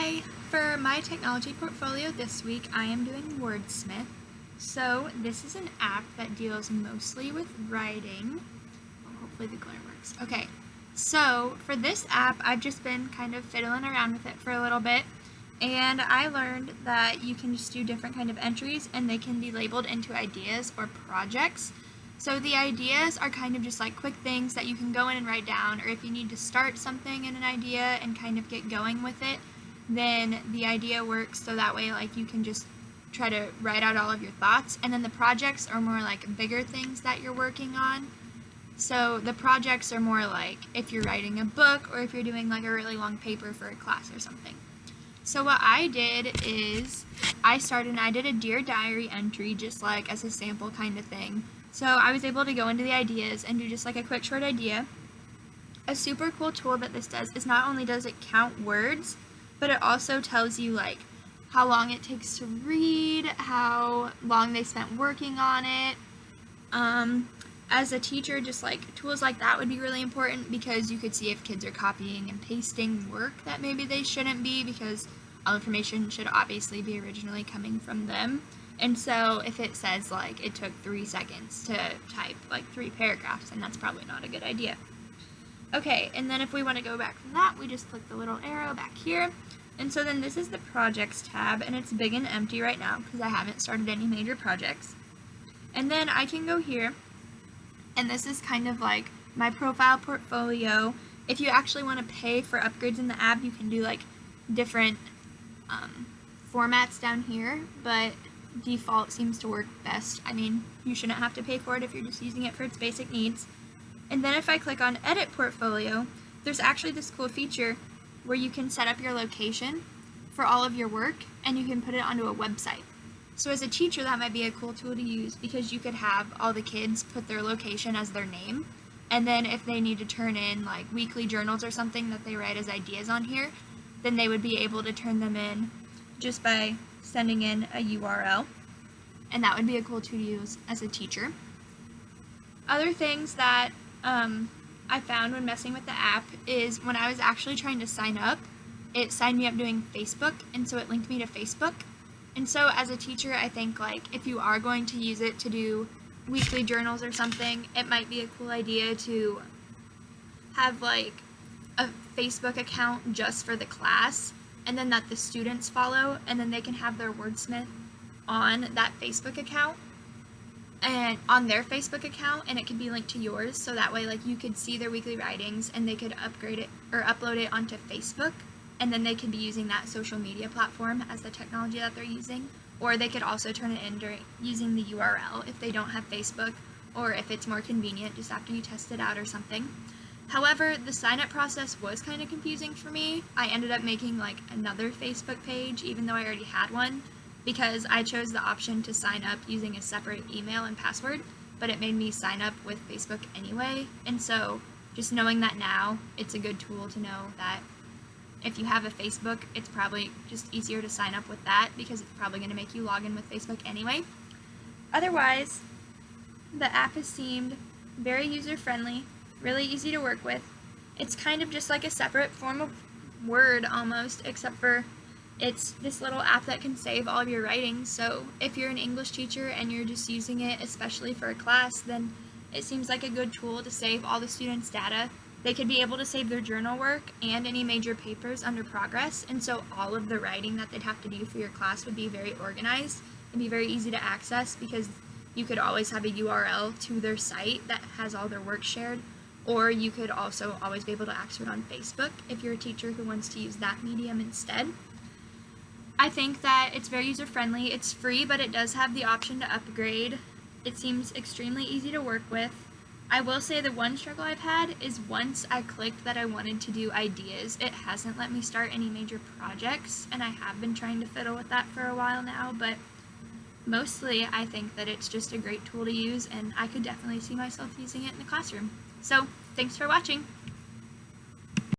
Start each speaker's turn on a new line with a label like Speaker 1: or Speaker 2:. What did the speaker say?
Speaker 1: Hi! For my technology portfolio this week, I am doing Werdsmith. So this is an app that deals mostly with writing. Hopefully the glare works. Okay, so for this app, I've just been kind of fiddling around with it for a little bit, and I learned that you can just do different kind of entries, and they can be labeled into ideas or projects. So the ideas are kind of just like quick things that you can go in and write down, or if you need to start something in an idea and kind of get going with it, then the idea works, so that way like you can just try to write out all of your thoughts. And then the projects are more like bigger things that you're working on. So the projects are more like if you're writing a book or if you're doing like a really long paper for a class or something. So what I did is I did a Dear Diary entry just like as a sample kind of thing. So I was able to go into the ideas and do just like a quick short idea. A super cool tool that this does is not only does it count words, but it also tells you like how long it takes to read, how long they spent working on it. As a teacher, just like tools like that would be really important because you could see if kids are copying and pasting work that maybe they shouldn't be, because all information should obviously be originally coming from them. And so if it says like it took 3 seconds to type like 3 paragraphs, then that's probably not a good idea. Okay, and then if we want to go back from that, we just click the little arrow back here. And so then this is the projects tab, and it's big and empty right now because I haven't started any major projects. And then I can go here, and this is kind of like my profile portfolio. If you actually want to pay for upgrades in the app, you can do like different formats down here, but default seems to work best. I mean, you shouldn't have to pay for it if you're just using it for its basic needs. And then if I click on Edit Portfolio, there's actually this cool feature where you can set up your location for all of your work, and you can put it onto a website. So as a teacher, that might be a cool tool to use because you could have all the kids put their location as their name, and then if they need to turn in like weekly journals or something that they write as ideas on here, then they would be able to turn them in just by sending in a URL, and that would be a cool tool to use as a teacher. Other things that I found when messing with the app is when I was actually trying to sign up, it signed me up doing Facebook, and so it linked me to Facebook. And so as a teacher, I think like if you are going to use it to do weekly journals or something, it might be a cool idea to have like a Facebook account just for the class, and then that the students follow, and then they can have their Wordsmith on that Facebook account and on their Facebook account, and it could be linked to yours, so that way like you could see their weekly writings and they could upgrade it or upload it onto Facebook, and then they could be using that social media platform as the technology that they're using, or they could also turn it in using the URL if they don't have Facebook, or if it's more convenient just after you test it out or something. However, the sign up process was kind of confusing for me. I ended up making like another Facebook page even though I already had one, because I chose the option to sign up using a separate email and password, but it made me sign up with Facebook anyway. And so just knowing that now, it's a good tool to know that if you have a Facebook, it's probably just easier to sign up with that because it's probably going to make you log in with Facebook anyway. Otherwise, the app has seemed very user-friendly, really easy to work with. It's kind of just like a separate form of Word almost, except for it's this little app that can save all of your writings. So if you're an English teacher and you're just using it especially for a class, then it seems like a good tool to save all the students' data. They could be able to save their journal work and any major papers under progress, and so all of the writing that they'd have to do for your class would be very organized and be very easy to access, because you could always have a URL to their site that has all their work shared, or you could also always be able to access it on Facebook if you're a teacher who wants to use that medium instead. I think that it's very user-friendly. It's free, but it does have the option to upgrade. It seems extremely easy to work with. I will say the one struggle I've had is once I clicked that I wanted to do ideas, it hasn't let me start any major projects, and I have been trying to fiddle with that for a while now, but mostly I think that it's just a great tool to use, and I could definitely see myself using it in the classroom. So, thanks for watching!